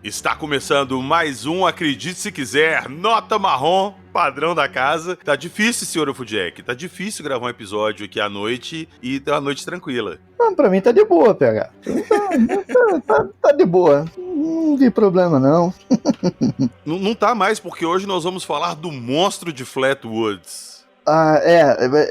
Está começando mais um, acredite se quiser, Nota Marrom, padrão da casa. Tá difícil, senhor Fujack, tá difícil gravar um episódio aqui à noite e ter uma noite tranquila. Não, pra mim tá de boa, PH. Tá de boa. Não tem problema, não. Não tá mais, porque hoje nós vamos falar do monstro de Flatwoods.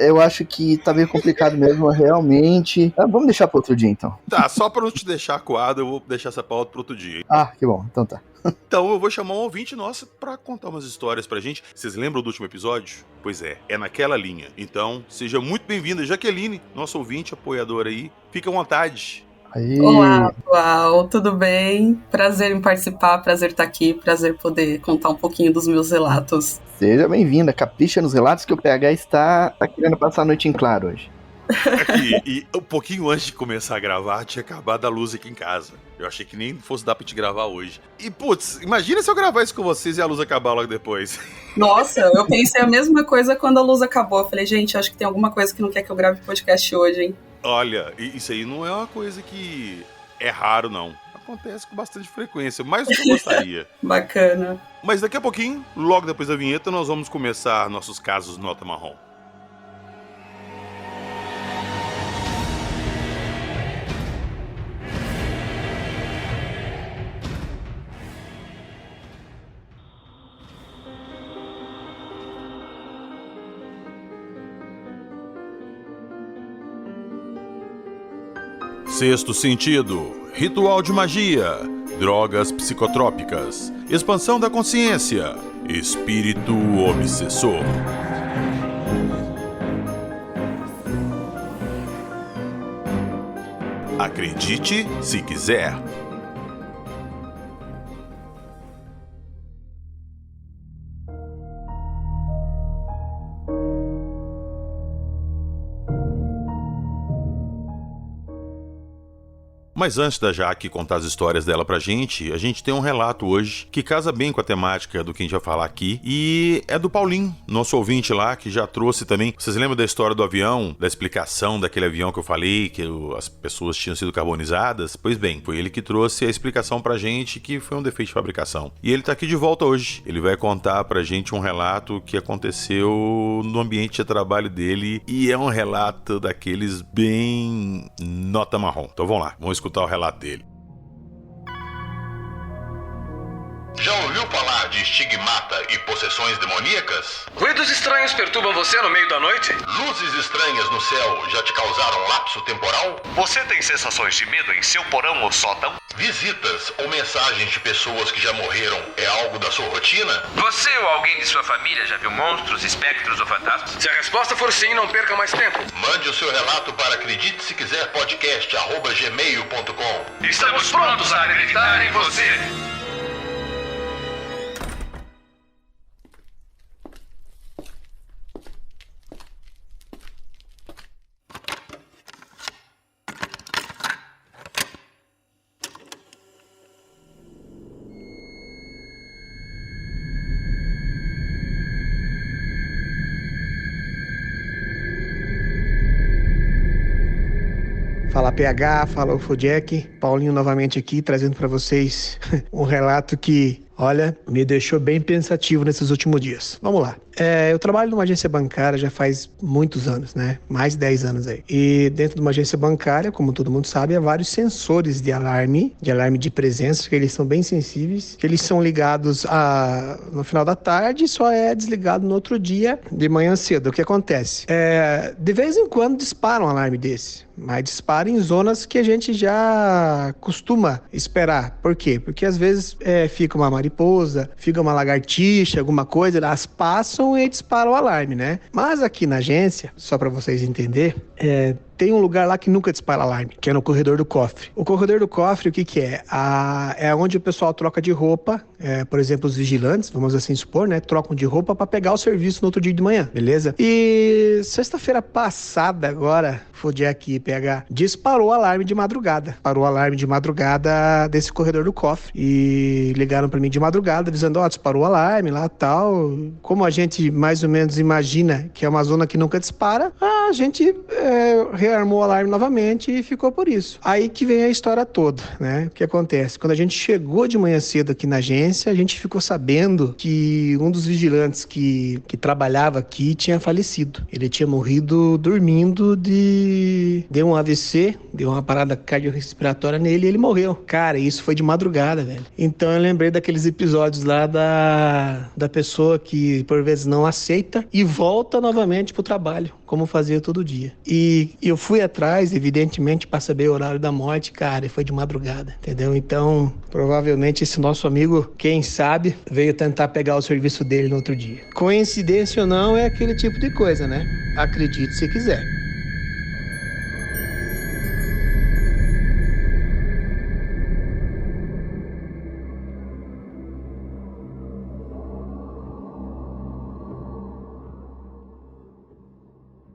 Eu acho que tá meio complicado mesmo, realmente. Vamos deixar pro outro dia, então. Tá, só pra não te deixar acuado, eu vou deixar essa pauta pro outro dia. Que bom, então tá. Então eu vou chamar um ouvinte nosso pra contar umas histórias pra gente. Vocês lembram do último episódio? Pois é naquela linha. Então, seja muito bem-vinda, Jaqueline, nosso ouvinte, apoiadora aí. Fica à vontade. Aí. Olá, pessoal, tudo bem? Prazer em participar, prazer estar aqui, prazer poder contar um pouquinho dos meus relatos. Seja bem-vinda, capricha nos relatos que o PH está querendo passar a noite em claro hoje. Aqui, e um pouquinho antes de começar a gravar, tinha acabado a luz aqui em casa. Eu achei que nem fosse dar pra te gravar hoje. E, putz, imagina se eu gravar isso com vocês e a luz acabar logo depois. Nossa, eu pensei a mesma coisa quando a luz acabou. Eu falei, gente, acho que tem alguma coisa que não quer que eu grave podcast hoje, hein? Olha, isso aí não é uma coisa que é raro, não. Acontece com bastante frequência, mais do que eu gostaria. Bacana. Mas daqui a pouquinho, logo depois da vinheta, nós vamos começar nossos casos Nota Marrom. Sexto sentido, ritual de magia, drogas psicotrópicas, expansão da consciência, espírito obsessor. Acredite se quiser. Mas antes da Jaque contar as histórias dela pra gente, a gente tem um relato hoje que casa bem com a temática do que a gente vai falar aqui, e é do Paulinho, nosso ouvinte lá, que já trouxe também. Vocês lembram da história do avião, da explicação daquele avião que eu falei, que as pessoas tinham sido carbonizadas? Pois bem, foi ele que trouxe a explicação pra gente, que foi um defeito de fabricação. E ele tá aqui de volta hoje. Ele vai contar pra gente um relato que aconteceu no ambiente de trabalho dele, e é um relato daqueles bem nota marrom. Então vamos lá, vamos escutar o relato dele. Já ouviu falar de estigmata e possessões demoníacas? Ruídos estranhos perturbam você no meio da noite? Luzes estranhas no céu já te causaram lapso temporal? Você tem sensações de medo em seu porão ou sótão? Visitas ou mensagens de pessoas que já morreram é algo da sua rotina? Você ou alguém de sua família já viu monstros, espectros ou fantasmas? Se a resposta for sim, não perca mais tempo. Mande o seu relato para acredite se quiser podcast@gmail.com. Estamos prontos a acreditar em você. Fala PH, fala o Fujack, Paulinho novamente aqui, trazendo para vocês um relato que, olha, me deixou bem pensativo nesses últimos dias. Vamos lá. Eu trabalho numa agência bancária já faz muitos anos, né? Mais de 10 anos aí. E dentro de uma agência bancária, como todo mundo sabe, há vários sensores de alarme de presença, que eles são bem sensíveis, que eles são ligados no final da tarde e só é desligado no outro dia, de manhã cedo. O que acontece? De vez em quando dispara um alarme desse, mas dispara em zonas que a gente já costuma esperar. Por quê? Porque às vezes fica uma mariposa, fica uma lagartixa, alguma coisa, elas passam e disparam o alarme, né? Mas aqui na agência, só para vocês entenderem, tem um lugar lá que nunca dispara alarme, que é no corredor do cofre. O corredor do cofre, o que que é? É onde o pessoal troca de roupa, por exemplo, os vigilantes, vamos assim supor, né? Trocam de roupa para pegar o serviço no outro dia de manhã, beleza? E sexta-feira passada agora, Fujack e PH, disparou o alarme de madrugada. Parou o alarme de madrugada desse corredor do cofre. E ligaram para mim de madrugada, dizendo, disparou o alarme lá, tal. Como a gente mais ou menos imagina que é uma zona que nunca dispara, a gente rearmou o alarme novamente e ficou por isso. Aí que vem a história toda, né? O que acontece? Quando a gente chegou de manhã cedo aqui na agência, a gente ficou sabendo que um dos vigilantes que trabalhava aqui tinha falecido. Ele tinha morrido dormindo deu um AVC, deu uma parada cardiorrespiratória nele e ele morreu. Cara, isso foi de madrugada, velho. Então eu lembrei daqueles episódios lá da pessoa que por vezes não aceita e volta novamente pro trabalho, como fazia todo dia. E eu fui atrás, evidentemente, para saber o horário da morte, cara, e foi de madrugada, entendeu? Então, provavelmente esse nosso amigo, quem sabe, veio tentar pegar o serviço dele no outro dia. Coincidência ou não, é aquele tipo de coisa, né? Acredite se quiser.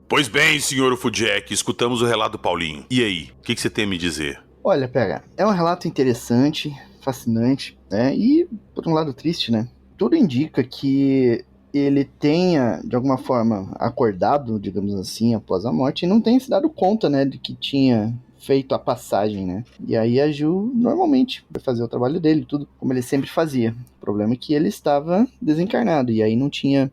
Pois bem, senhor Ufudjek, escutamos o relato do Paulinho. E aí, o que você tem a me dizer? Olha, pega, é um relato interessante, fascinante, né? E, por um lado, triste, né? Tudo indica que ele tenha, de alguma forma, acordado, digamos assim, após a morte, e não tenha se dado conta, né, de que tinha feito a passagem, né? E aí agiu normalmente para fazer o trabalho dele, tudo como ele sempre fazia. O problema é que ele estava desencarnado, e aí não tinha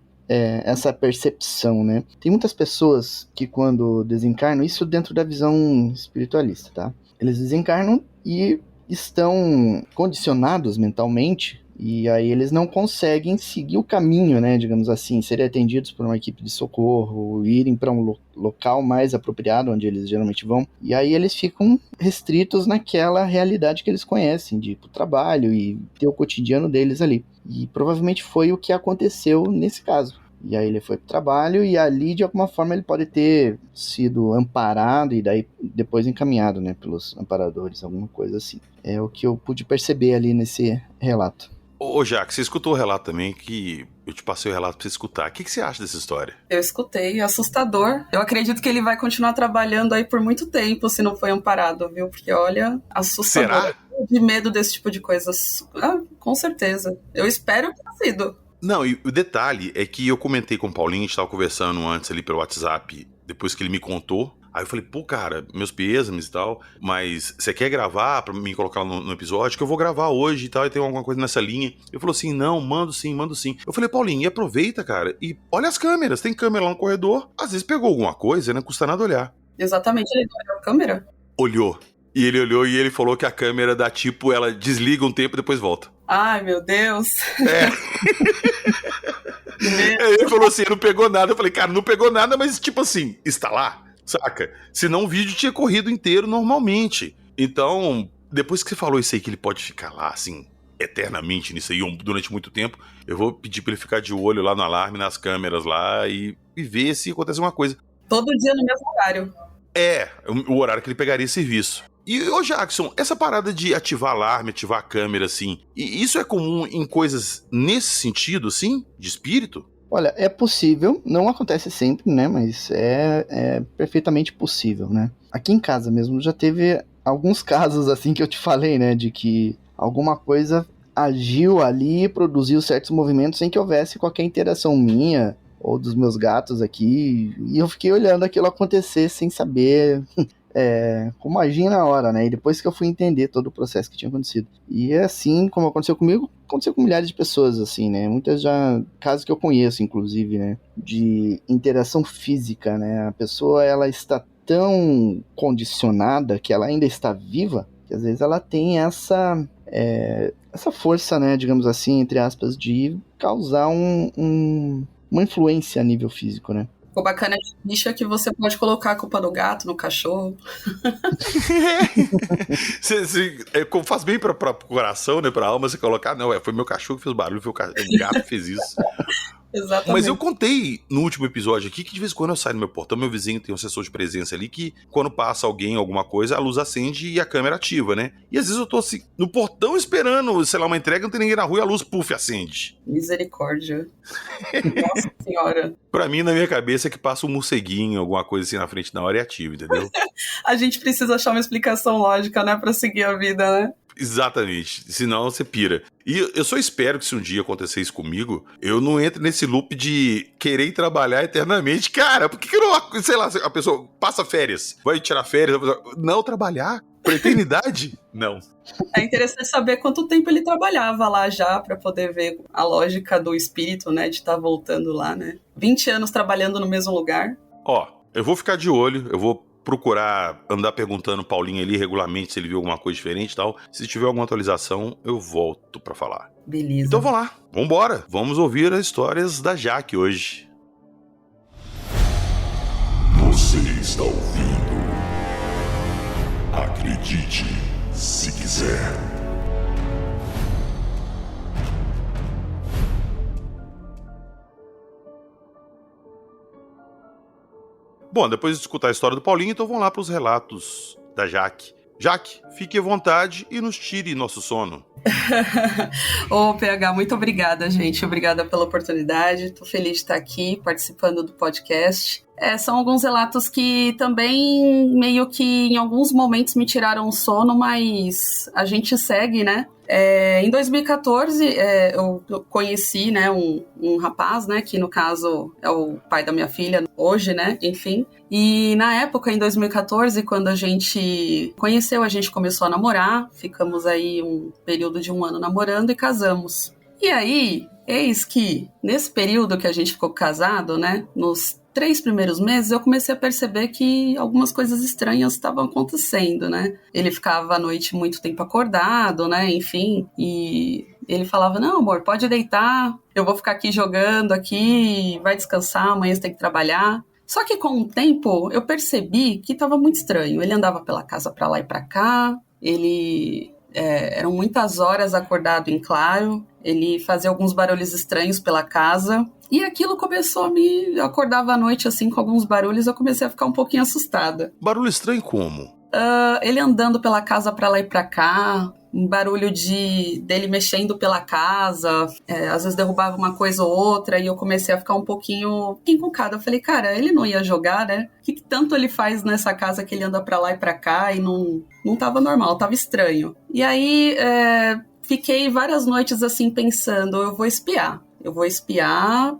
essa percepção, né? Tem muitas pessoas que quando desencarnam, isso dentro da visão espiritualista, tá? Eles desencarnam e estão condicionados mentalmente e aí eles não conseguem seguir o caminho, né? Digamos assim, serem atendidos por uma equipe de socorro, irem para um local mais apropriado, onde eles geralmente vão. E aí eles ficam restritos naquela realidade que eles conhecem, de ir pro trabalho e ter o cotidiano deles ali. E provavelmente foi o que aconteceu nesse caso. E aí ele foi pro trabalho e ali, de alguma forma, ele pode ter sido amparado e daí depois encaminhado, né, pelos amparadores, alguma coisa assim. É o que eu pude perceber ali nesse relato. Ô, Jaque, você escutou o relato também, que eu te passei o relato pra você escutar. O que você acha dessa história? Eu escutei, assustador. Eu acredito que ele vai continuar trabalhando aí por muito tempo se não foi amparado, viu? Porque, olha, assustador. Será? De medo desse tipo de coisas. Ah, com certeza. Eu espero que tenha sido. Não, e o detalhe é que eu comentei com o Paulinho, a gente tava conversando antes ali pelo WhatsApp, depois que ele me contou. Aí eu falei, pô, cara, meus pêsames e tal, mas você quer gravar pra me colocar no episódio? Que eu vou gravar hoje e tal, e tem alguma coisa nessa linha. Ele falou assim, não, mando sim. Eu falei, Paulinho, e aproveita, cara, e olha as câmeras, tem câmera lá no corredor. Às vezes pegou alguma coisa, não custa nada olhar. Exatamente, ele olhou a câmera? Olhou. E ele olhou e ele falou que a câmera dá tipo, ela desliga um tempo e depois volta. Ai, meu Deus. Ele falou assim, não pegou nada. Eu falei, cara, não pegou nada, mas tipo assim, está lá, saca? Senão o vídeo tinha corrido inteiro normalmente. Então, depois que você falou isso aí, que ele pode ficar lá, assim, eternamente nisso aí, durante muito tempo, eu vou pedir pra ele ficar de olho lá no alarme, nas câmeras lá e ver se acontece alguma coisa. Todo dia no mesmo horário. É, o horário que ele pegaria serviço. E, ô Jackson, essa parada de ativar alarme, ativar a câmera, assim, isso é comum em coisas nesse sentido, assim, de espírito? Olha, é possível, não acontece sempre, né, mas é perfeitamente possível, né. Aqui em casa mesmo já teve alguns casos, assim, que eu te falei, né, de que alguma coisa agiu ali, produziu certos movimentos sem que houvesse qualquer interação minha ou dos meus gatos aqui, e eu fiquei olhando aquilo acontecer sem saber como agir na hora, né? E depois que eu fui entender todo o processo que tinha acontecido. E é assim, como aconteceu comigo, aconteceu com milhares de pessoas, assim, né? Muitas já, casos que eu conheço, inclusive, né? De interação física, né? A pessoa, ela está tão condicionada que ela ainda está viva, que às vezes ela tem essa força, né? Digamos assim, entre aspas, de causar uma influência a nível físico, né? O bacana de bicho é que você pode colocar a culpa no gato, no cachorro. Faz bem pro coração, né, pra alma, você colocar, não, foi meu cachorro que fez barulho, foi o gato que fez isso. Exatamente. Mas eu contei no último episódio aqui que de vez em quando eu saio no meu portão, meu vizinho tem um sensor de presença ali que quando passa alguém, alguma coisa, a luz acende e a câmera ativa, né? E às vezes eu tô assim, no portão esperando, sei lá, uma entrega, não tem ninguém na rua e a luz, puf, acende. Misericórdia. Nossa senhora. Pra mim, na minha cabeça, é que passa um morceguinho, alguma coisa assim na frente na hora e ativa, entendeu? A gente precisa achar uma explicação lógica, né, pra seguir a vida, né? Exatamente, senão você pira. E eu só espero que se um dia acontecer isso comigo, eu não entre nesse loop de querer trabalhar eternamente. Cara, por que não, sei lá, a pessoa passa férias, vai tirar férias, não trabalhar pra eternidade? Não. É interessante saber quanto tempo ele trabalhava lá já, pra poder ver a lógica do espírito, né, de estar voltando lá, né. 20 anos trabalhando no mesmo lugar. Ó, eu vou ficar de olho, eu vou procurar andar perguntando o Paulinho ali regularmente se ele viu alguma coisa diferente e tal. Se tiver alguma atualização, eu volto pra falar. Beleza. Então vamos lá, vambora. Vamos ouvir as histórias da Jaque hoje. Você está ouvindo? Acredite, se quiser. Bom, depois de escutar a história do Paulinho, então vamos lá para os relatos da Jaque. Jaque, fique à vontade e nos tire nosso sono. Ô, PH, muito obrigada, gente. Obrigada pela oportunidade. Tô feliz de estar aqui participando do podcast. São alguns relatos que também meio que em alguns momentos me tiraram o sono, mas a gente segue, né? Em 2014, eu conheci, né, um rapaz, né, que no caso é o pai da minha filha hoje, né, enfim. E na época, em 2014, quando a gente conheceu, a gente começou a namorar, ficamos aí um período de 1 ano namorando e casamos. E aí, eis que nesse período que a gente ficou casado, né, nos 3 primeiros meses, eu comecei a perceber que algumas coisas estranhas estavam acontecendo, né? Ele ficava à noite muito tempo acordado, né? Enfim, e ele falava, não, amor, pode deitar, eu vou ficar aqui jogando aqui, vai descansar, amanhã você tem que trabalhar. Só que com o tempo, eu percebi que estava muito estranho. Ele andava pela casa para lá e para cá, ele... eram muitas horas acordado em claro, ele fazia alguns barulhos estranhos pela casa, e aquilo começou a me... Eu acordava à noite, assim, com alguns barulhos, eu comecei a ficar um pouquinho assustada. Barulho estranho como? Ele andando pela casa pra lá e pra cá, um barulho dele mexendo pela casa, às vezes derrubava uma coisa ou outra, e eu comecei a ficar um pouquinho encucada. Eu falei, cara, ele não ia jogar, né? O que tanto ele faz nessa casa que ele anda pra lá e pra cá e não tava normal, tava estranho. E aí, fiquei várias noites assim pensando, eu vou espiar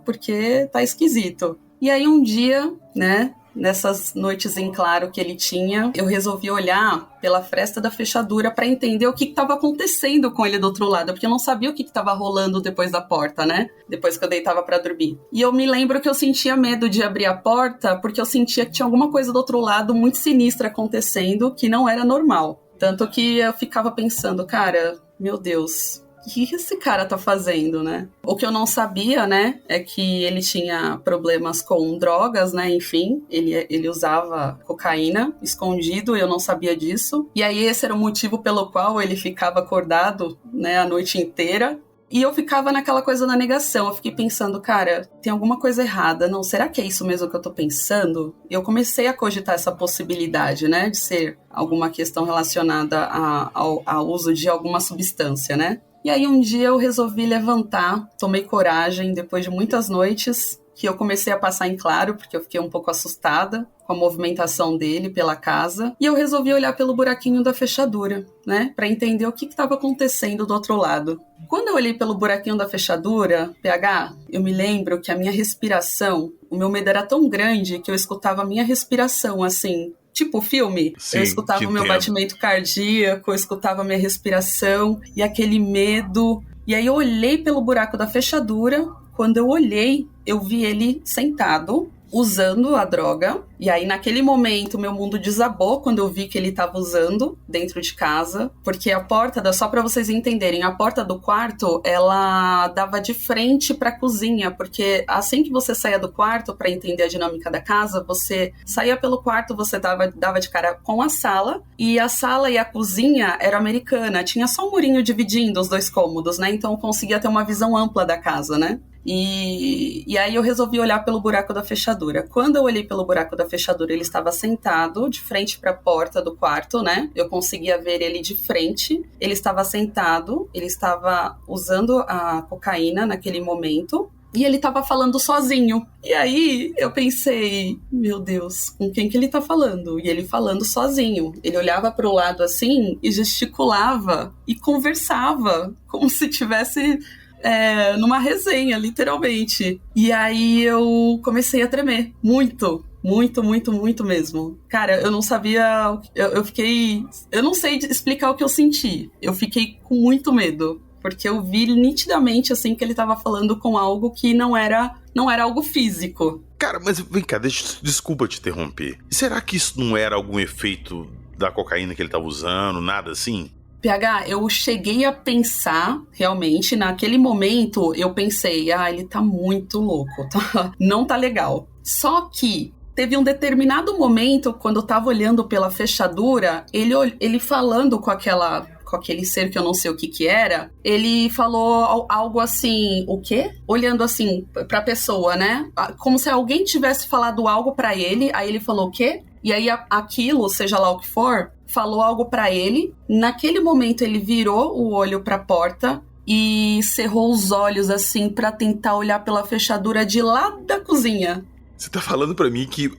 porque tá esquisito. E aí um dia, né, nessas noites em claro que ele tinha, eu resolvi olhar pela fresta da fechadura para entender o que estava acontecendo com ele do outro lado, porque eu não sabia o que estava rolando depois da porta, né? Depois que eu deitava para dormir. E eu me lembro que eu sentia medo de abrir a porta, porque eu sentia que tinha alguma coisa do outro lado muito sinistra acontecendo, que não era normal. Tanto que eu ficava pensando, cara, meu Deus... O que esse cara tá fazendo, né? O que eu não sabia, né, é que ele tinha problemas com drogas, né, enfim. Ele usava cocaína escondido, eu não sabia disso. E aí esse era o motivo pelo qual ele ficava acordado, né, a noite inteira. E eu ficava naquela coisa da negação. Eu fiquei pensando, cara, tem alguma coisa errada. Não, será que é isso mesmo que eu tô pensando? E eu comecei a cogitar essa possibilidade, né, de ser alguma questão relacionada ao uso de alguma substância, né? E aí um dia eu resolvi levantar, tomei coragem, depois de muitas noites, que eu comecei a passar em claro, porque eu fiquei um pouco assustada com a movimentação dele pela casa, e eu resolvi olhar pelo buraquinho da fechadura, né, para entender o que estava acontecendo do outro lado. Quando eu olhei pelo buraquinho da fechadura, PH, eu me lembro que a minha respiração, o meu medo era tão grande que eu escutava a minha respiração, assim... Tipo filme, sim, eu escutava o meu batimento cardíaco, eu escutava a minha respiração e aquele medo. E aí eu olhei pelo buraco da fechadura, quando eu olhei, eu vi ele sentado, usando a droga. E aí naquele momento meu mundo desabou quando eu vi que ele estava usando dentro de casa, porque a porta, só para vocês entenderem, a porta do quarto, ela dava de frente para a cozinha, porque assim que você saía do quarto, para entender a dinâmica da casa, você saía pelo quarto, você dava de cara com a sala, e a sala e a cozinha era americana, tinha só um murinho dividindo os 2 cômodos, né? Então eu conseguia ter uma visão ampla da casa, né? E aí eu resolvi olhar pelo buraco da fechadura. Quando eu olhei pelo buraco da fechadura, ele estava sentado de frente para a porta do quarto, né? Eu conseguia ver ele de frente. Ele estava sentado, ele estava usando a cocaína naquele momento. e ele tava falando sozinho. E aí eu pensei, meu Deus, com quem que ele tá falando? E ele falando sozinho. Ele olhava pro lado assim e gesticulava e conversava, como se tivesse numa resenha, literalmente. E aí eu comecei a tremer, muito. Muito, muito, muito mesmo. Cara, eu não sabia... Eu fiquei... Eu não sei explicar o que eu senti. Eu fiquei com muito medo. Porque eu vi nitidamente, assim, que ele tava falando com algo que não era algo físico. Cara, mas vem cá, desculpa te interromper. Será que isso não era algum efeito da cocaína que ele tava usando, nada assim? PH, eu cheguei a pensar, realmente, naquele momento, eu pensei, ele tá muito louco, tá? Não tá legal. Só que teve um determinado momento, quando eu tava olhando pela fechadura, ele falando com aquele ser que eu não sei o que era, ele falou algo assim, o quê? Olhando assim pra pessoa, né? Como se alguém tivesse falado algo pra ele, aí ele falou o quê? E aí aquilo, seja lá o que for, falou algo pra ele. Naquele momento ele virou o olho pra porta e cerrou os olhos assim pra tentar olhar pela fechadura de lá da cozinha. Você tá falando pra mim que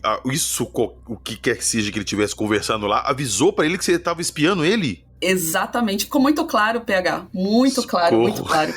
o que quer que seja que ele estivesse conversando lá, avisou pra ele que você tava espiando ele? Exatamente, ficou muito claro, PH, muito claro, muito claro.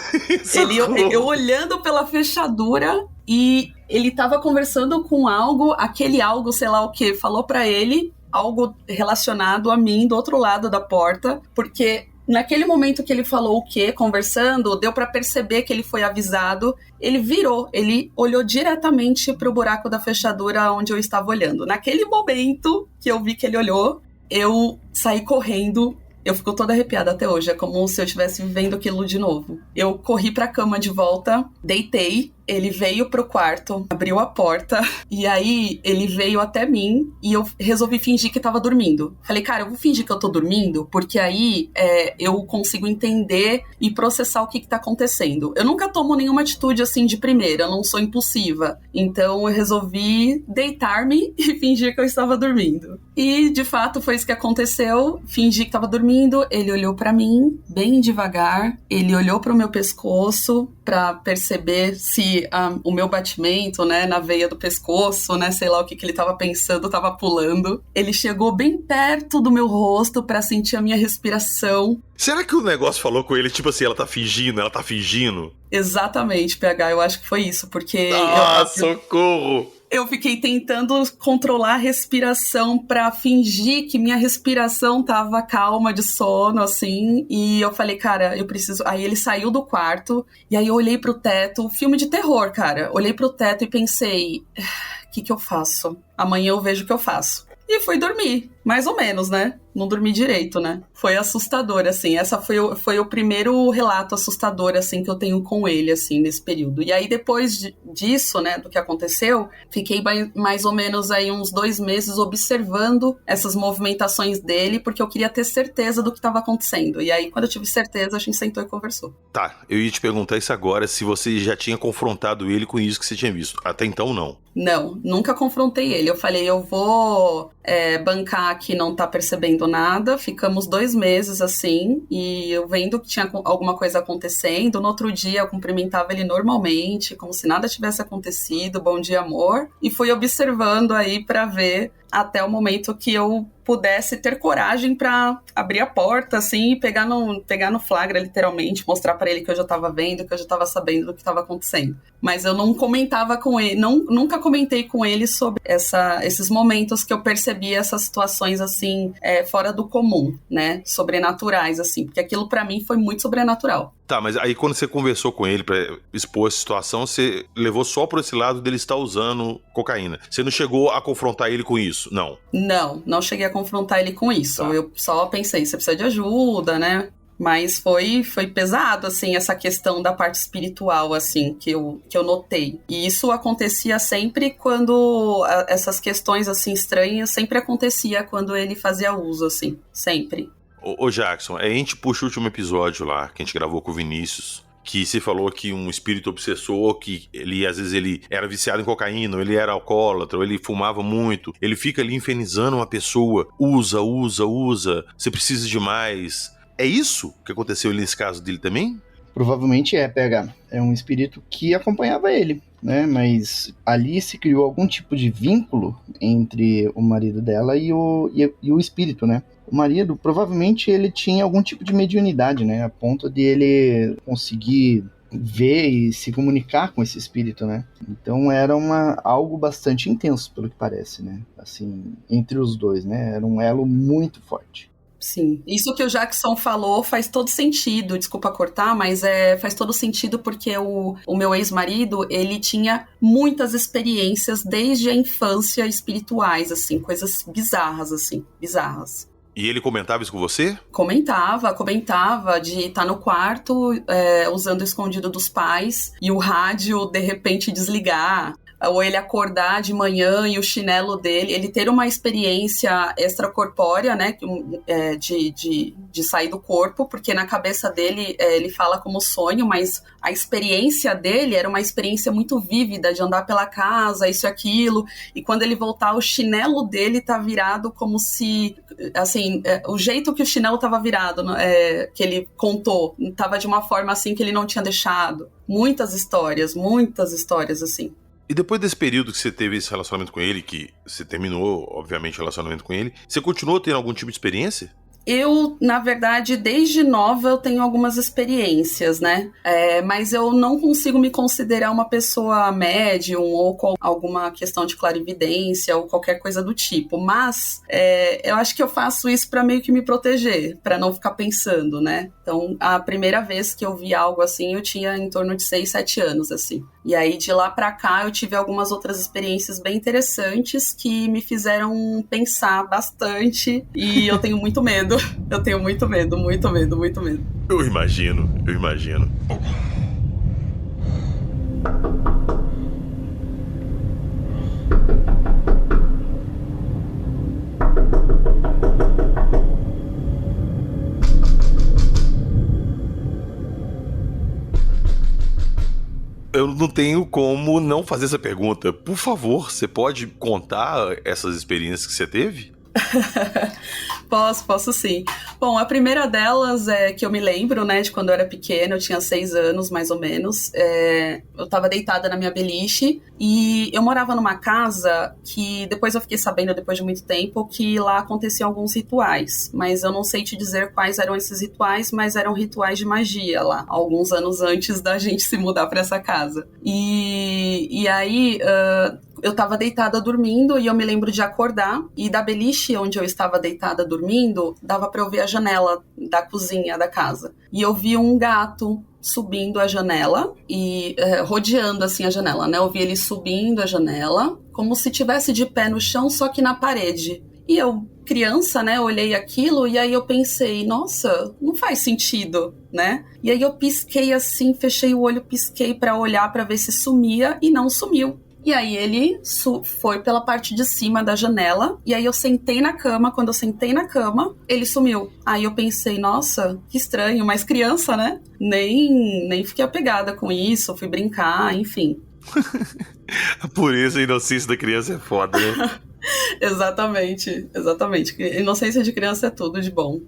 Eu olhando pela fechadura e ele tava conversando com algo, aquele algo, sei lá o que, falou pra ele algo relacionado a mim do outro lado da porta, porque naquele momento que ele falou o quê, conversando, deu pra perceber que ele foi avisado, ele virou, ele olhou diretamente pro buraco da fechadura onde eu estava olhando. Naquele momento que eu vi que ele olhou, eu saí correndo. Eu fico toda arrepiada até hoje, é como se eu estivesse vivendo aquilo de novo. Eu corri pra cama de volta, deitei, ele veio pro quarto, abriu a porta, e aí ele veio até mim e eu resolvi fingir que tava dormindo. Falei, cara, eu vou fingir que eu tô dormindo, porque aí eu consigo entender e processar o que tá acontecendo. Eu nunca tomo nenhuma atitude assim de primeira, eu não sou impulsiva. Então eu resolvi deitar-me e fingir que eu estava dormindo. E de fato foi isso que aconteceu, fingi que tava dormindo, ele olhou pra mim, bem devagar, ele olhou pro meu pescoço pra perceber se o meu batimento, né, na veia do pescoço, né, sei lá o que ele tava pensando, tava pulando. Ele chegou bem perto do meu rosto pra sentir a minha respiração. Será que o negócio falou com ele, tipo assim, ela tá fingindo? Exatamente, PH, eu acho que foi isso, porque... socorro! Eu fiquei tentando controlar a respiração pra fingir que minha respiração tava calma de sono, assim. E eu falei, cara, eu preciso... Aí ele saiu do quarto, e aí eu olhei pro teto. Filme de terror, cara. Olhei pro teto e pensei, o que eu faço? Amanhã eu vejo o que eu faço. E fui dormir, mais ou menos, né? Não dormi direito, né? Foi assustador, assim. Essa foi o primeiro relato assustador, assim, que eu tenho com ele, assim, nesse período. E aí, depois disso, né, do que aconteceu, fiquei mais ou menos aí uns 2 meses observando essas movimentações dele, porque eu queria ter certeza do que estava acontecendo. E aí, quando eu tive certeza, a gente sentou e conversou. Tá, eu ia te perguntar isso agora, se você já tinha confrontado ele com isso que você tinha visto. Até então, não. Não, nunca confrontei ele. Eu falei, eu vou bancar que não tá percebendo nada. Ficamos 2 meses assim, e eu vendo que tinha alguma coisa acontecendo. No outro dia eu cumprimentava ele normalmente, como se nada tivesse acontecido. Bom dia, amor. E fui observando aí pra ver até o momento que eu pudesse ter coragem pra abrir a porta, assim, e pegar no flagra, literalmente, mostrar pra ele que eu já tava vendo, que eu já tava sabendo do que tava acontecendo. Mas eu não comentava com ele, nunca comentei com ele sobre esses momentos que eu percebi essas situações, assim, fora do comum, né, sobrenaturais, assim, porque aquilo pra mim foi muito sobrenatural. Tá, mas aí quando você conversou com ele pra expor essa situação, você levou só por esse lado dele estar usando cocaína. Você não chegou a confrontar ele com isso, não? Não cheguei a confrontar ele com isso. Tá. Eu só pensei, você precisa de ajuda, né? Mas foi pesado, assim, essa questão da parte espiritual, assim, que eu notei. E isso acontecia sempre quando essas questões, assim, estranhas, sempre acontecia quando ele fazia uso, assim, sempre. Ô Jackson, a gente puxa o último episódio lá, que a gente gravou com o Vinícius, que se falou que um espírito obsessor, que ele, às vezes, ele era viciado em cocaína, ou ele era alcoólatra, ou ele fumava muito, ele fica ali infernizando uma pessoa, usa, você precisa de mais. É isso que aconteceu nesse caso dele também? Provavelmente PH. É um espírito que acompanhava ele, né? Mas ali se criou algum tipo de vínculo entre o marido dela e o espírito, né? O marido, provavelmente, ele tinha algum tipo de mediunidade, né? A ponto de ele conseguir ver e se comunicar com esse espírito, né? Então era algo bastante intenso, pelo que parece, né? Assim, entre os dois, né? Era um elo muito forte. Sim, isso que o Jackson falou faz todo sentido, desculpa cortar, mas faz todo sentido porque o meu ex-marido, ele tinha muitas experiências desde a infância espirituais, assim, coisas bizarras, assim, bizarras. E ele comentava isso com você? Comentava de estar no quarto, usando o escondido dos pais, e o rádio, de repente, desligar. Ou ele acordar de manhã e o chinelo dele, ele ter uma experiência extracorpórea, né, de sair do corpo, porque na cabeça dele ele fala como sonho, mas a experiência dele era uma experiência muito vívida, de andar pela casa, isso e aquilo, e quando ele voltar, o chinelo dele tá virado como se, assim, o jeito que o chinelo tava virado, que ele contou, tava de uma forma assim que ele não tinha deixado. Muitas histórias, assim. E depois desse período que você teve esse relacionamento com ele, que você terminou, obviamente, o relacionamento com ele, você continuou tendo algum tipo de experiência? Eu, na verdade, desde nova eu tenho algumas experiências, né? Mas eu não consigo me considerar uma pessoa médium ou com alguma questão de clarividência ou qualquer coisa do tipo. Mas eu acho que eu faço isso para meio que me proteger, para não ficar pensando, né? Então, a primeira vez que eu vi algo assim, eu tinha em torno de 6, 7 anos, assim. E aí, de lá pra cá, eu tive algumas outras experiências bem interessantes que me fizeram pensar bastante. E eu tenho muito medo. Eu tenho muito medo. Eu imagino. Eu não tenho como não fazer essa pergunta. Por favor, você pode contar essas experiências que você teve? Posso sim. Bom, a primeira delas é que eu me lembro, né, de quando eu era pequena, eu tinha 6 anos, mais ou menos. Eu tava deitada na minha beliche e eu morava numa casa que depois eu fiquei sabendo, depois de muito tempo, que lá aconteciam alguns rituais. Mas eu não sei te dizer quais eram esses rituais, mas eram rituais de magia lá, alguns anos antes da gente se mudar pra essa casa. E aí... eu tava deitada dormindo e eu me lembro de acordar, e da beliche onde eu estava deitada dormindo, dava pra eu ver a janela da cozinha da casa. E eu vi um gato subindo a janela e rodeando assim a janela, né? Eu vi ele subindo a janela, como se tivesse de pé no chão, só que na parede. E eu, criança, né, olhei aquilo e aí eu pensei, nossa, não faz sentido, né? E aí eu pisquei assim, fechei o olho, pisquei pra olhar pra ver se sumia e não sumiu. E aí ele foi pela parte de cima da janela, e aí eu sentei na cama, quando eu sentei na cama, ele sumiu. Aí eu pensei, nossa, que estranho, mas criança, né? Nem fiquei apegada com isso, fui brincar, enfim. Por isso a inocência da criança é foda, né? Exatamente. Inocência de criança é tudo de bom.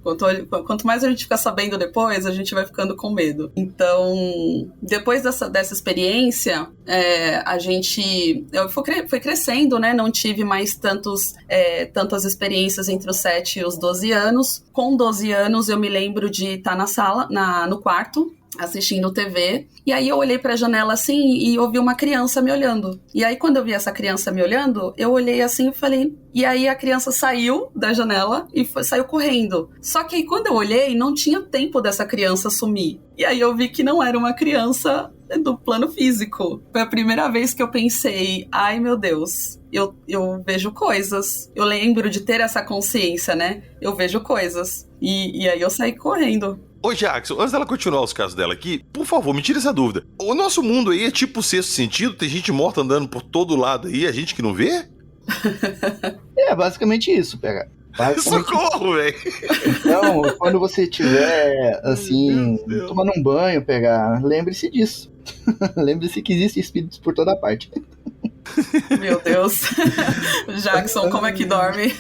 Quanto mais a gente fica sabendo depois, a gente vai ficando com medo. Então, depois dessa experiência, eu fui crescendo, né? Não tive mais tantas experiências entre os 7 e os 12 anos. Com 12 anos, eu me lembro de estar na sala, no quarto, assistindo TV, e aí eu olhei pra janela assim e ouvi uma criança me olhando. E aí quando eu vi essa criança me olhando, eu olhei assim e falei... E aí a criança saiu da janela e saiu correndo. Só que aí quando eu olhei, não tinha tempo dessa criança sumir. E aí eu vi que não era uma criança do plano físico. Foi a primeira vez que eu pensei, ai meu Deus, eu vejo coisas. Eu lembro de ter essa consciência, né? Eu vejo coisas. E aí eu saí correndo. Ô Jackson, antes dela continuar os casos dela aqui, por favor, me tira essa dúvida. O nosso mundo aí é tipo o Sexto Sentido? Tem gente morta andando por todo lado aí, a gente que não vê? É basicamente isso, PH. Socorro, velho! Então, quando você estiver, assim, tomando um banho, PH, lembre-se disso. Lembre-se que existem espíritos por toda parte. Meu Deus. Jackson, como é que dorme?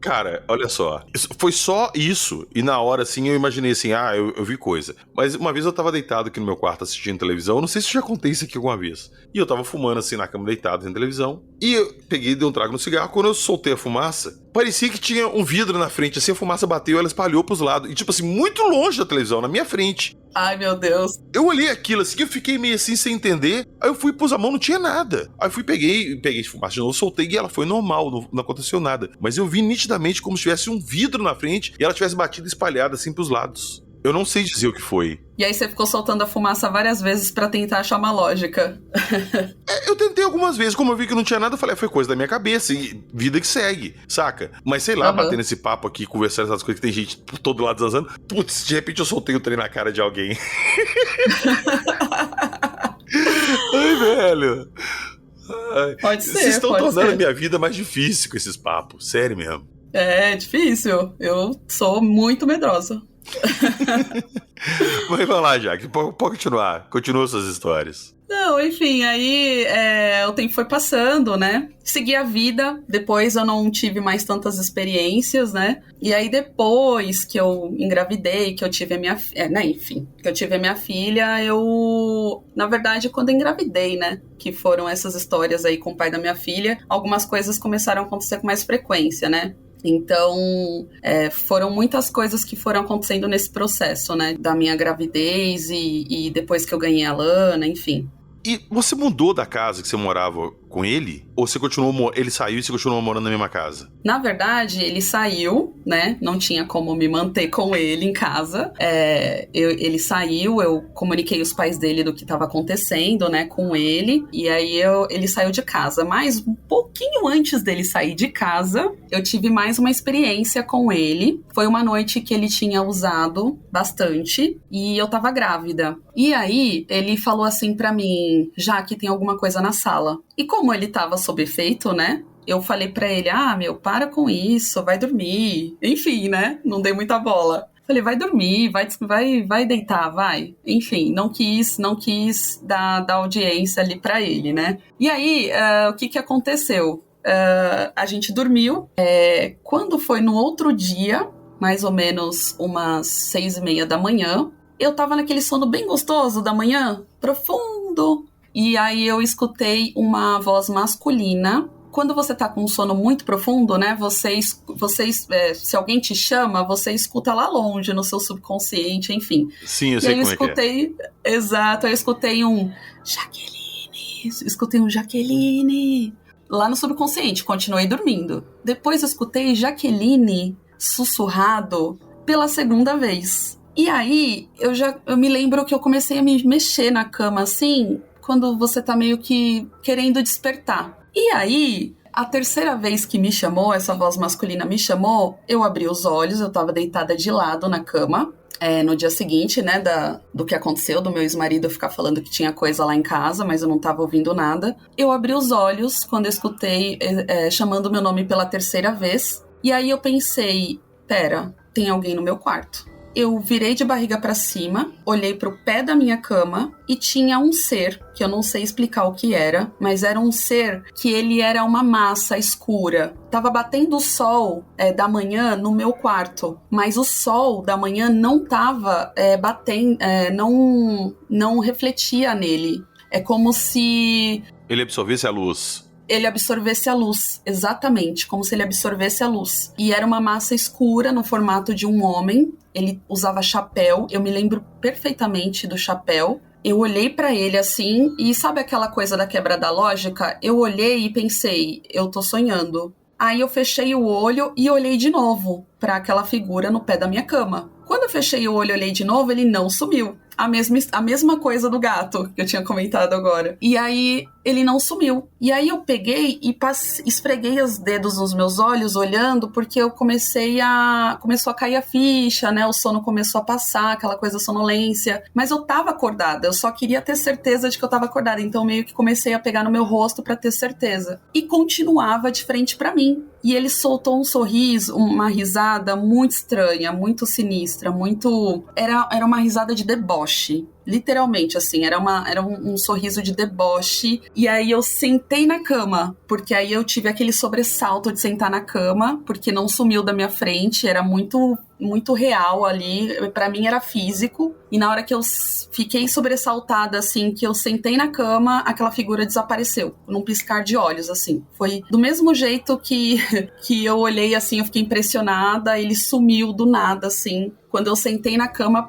Cara, olha só. Foi só isso. E na hora, assim, eu imaginei assim, eu vi coisa. Mas uma vez eu tava deitado aqui no meu quarto assistindo televisão. Eu não sei se já contei isso aqui alguma vez. E eu tava fumando assim na cama deitado vendo televisão. E eu peguei e dei um trago no cigarro. Quando eu soltei a fumaça, parecia que tinha um vidro na frente. Assim, a fumaça bateu, ela espalhou pros lados. E tipo assim, muito longe da televisão, na minha frente. Ai, meu Deus. Eu olhei aquilo assim, eu fiquei meio assim sem entender. Aí eu fui, pus a mão, não tinha nada. Aí eu peguei fumaça de novo, soltei e ela foi normal, não aconteceu nada. Mas eu vi nitidamente como se tivesse um vidro na frente e ela tivesse batido espalhada assim pros lados. Eu não sei dizer o que foi. E aí você ficou soltando a fumaça várias vezes pra tentar achar uma lógica. Eu tentei algumas vezes, como eu vi que não tinha nada, eu falei, foi coisa da minha cabeça, e vida que segue, saca? Mas sei lá, batendo esse papo aqui, conversando essas coisas que tem gente por todo lado zanzando, putz, de repente eu soltei o trem na cara de alguém. Ai, velho. Ai, pode ser, vocês estão tornando ser. a minha vida mais difícil com esses papos, sério mesmo. É difícil, eu sou muito medrosa. Mas vamos lá, Jaque, pode continuar. Continua suas histórias. Não, enfim, aí o tempo foi passando, né? Segui a vida, depois eu não tive mais tantas experiências, né? E aí depois que eu engravidei, que eu tive a minha que eu tive a minha filha, na verdade, quando eu engravidei, né? Que foram essas histórias aí com o pai da minha filha, algumas coisas começaram a acontecer com mais frequência, né? Então, foram muitas coisas que foram acontecendo nesse processo, né? Da minha gravidez e depois que eu ganhei a Lana, enfim. E você mudou da casa que você morava com ele? Ou você ele saiu e você continuou morando na mesma casa? Na verdade, ele saiu, né? Não tinha como me manter com ele em casa. Ele saiu, eu comuniquei os pais dele do que estava acontecendo, né? Com ele. E aí ele saiu de casa. Mas um pouquinho antes dele sair de casa, eu tive mais uma experiência com ele. Foi uma noite que ele tinha usado bastante e eu tava grávida. E aí, ele falou assim pra mim, já que tem alguma coisa na sala. E como ele tava sob efeito, né? Eu falei pra ele, para com isso, vai dormir. Enfim, né? Não dei muita bola. Falei, vai dormir, vai deitar, vai. Enfim, não quis dar audiência ali pra ele, né? E aí, o que aconteceu? A gente dormiu. Quando foi no outro dia, mais ou menos umas 6:30 da manhã, eu tava naquele sono bem gostoso da manhã, profundo. E aí eu escutei uma voz masculina. Quando você tá com um sono muito profundo, né, se alguém te chama, você escuta lá longe, no seu subconsciente, enfim. Sim, eu sei como é. Exato, eu escutei um Jaqueline, lá no subconsciente, continuei dormindo. Depois eu escutei Jaqueline sussurrado pela segunda vez. E aí, eu me lembro que eu comecei a me mexer na cama, assim, quando você tá meio que querendo despertar. E aí, a terceira vez que me chamou, essa voz masculina me chamou, eu abri os olhos, eu tava deitada de lado na cama. No dia seguinte, né, do que aconteceu, do meu ex-marido ficar falando que tinha coisa lá em casa, mas eu não tava ouvindo nada. Eu abri os olhos quando eu escutei chamando meu nome pela terceira vez. E aí eu pensei, pera, tem alguém no meu quarto. Eu virei de barriga pra cima, olhei pro pé da minha cama e tinha um ser, que eu não sei explicar o que era, mas era um ser que ele era uma massa escura. Tava batendo o sol da manhã no meu quarto, mas o sol da manhã não tava batendo, não refletia nele. É como se ele absorvesse a luz. Ele absorvesse a luz, exatamente, como se ele absorvesse a luz. E era uma massa escura no formato de um homem, ele usava chapéu, eu me lembro perfeitamente do chapéu. Eu olhei pra ele assim, e sabe aquela coisa da quebra da lógica? Eu olhei e pensei, eu tô sonhando. Aí eu fechei o olho e olhei de novo pra aquela figura no pé da minha cama. Quando eu fechei o olho e olhei de novo, ele não sumiu. A mesma coisa do gato que eu tinha comentado agora. E aí, ele não sumiu. E aí eu peguei e esfreguei os dedos nos meus olhos, olhando, porque eu começou a cair a ficha, né? O sono começou a passar, aquela coisa sonolência. Mas eu tava acordada, eu só queria ter certeza de que eu tava acordada. Então meio que comecei a pegar no meu rosto pra ter certeza. E continuava de frente pra mim. E ele soltou um sorriso, uma risada muito estranha, muito sinistra, muito... Era uma risada de deboche. deboche. Literalmente, assim, era um sorriso de deboche. E aí eu sentei na cama, porque aí eu tive aquele sobressalto de sentar na cama, porque não sumiu da minha frente, era muito real ali, pra mim era físico, e na hora que eu fiquei sobressaltada, assim, que eu sentei na cama, aquela figura desapareceu, num piscar de olhos, assim. Foi do mesmo jeito que eu olhei, assim, eu fiquei impressionada, ele sumiu do nada, assim, quando eu sentei na cama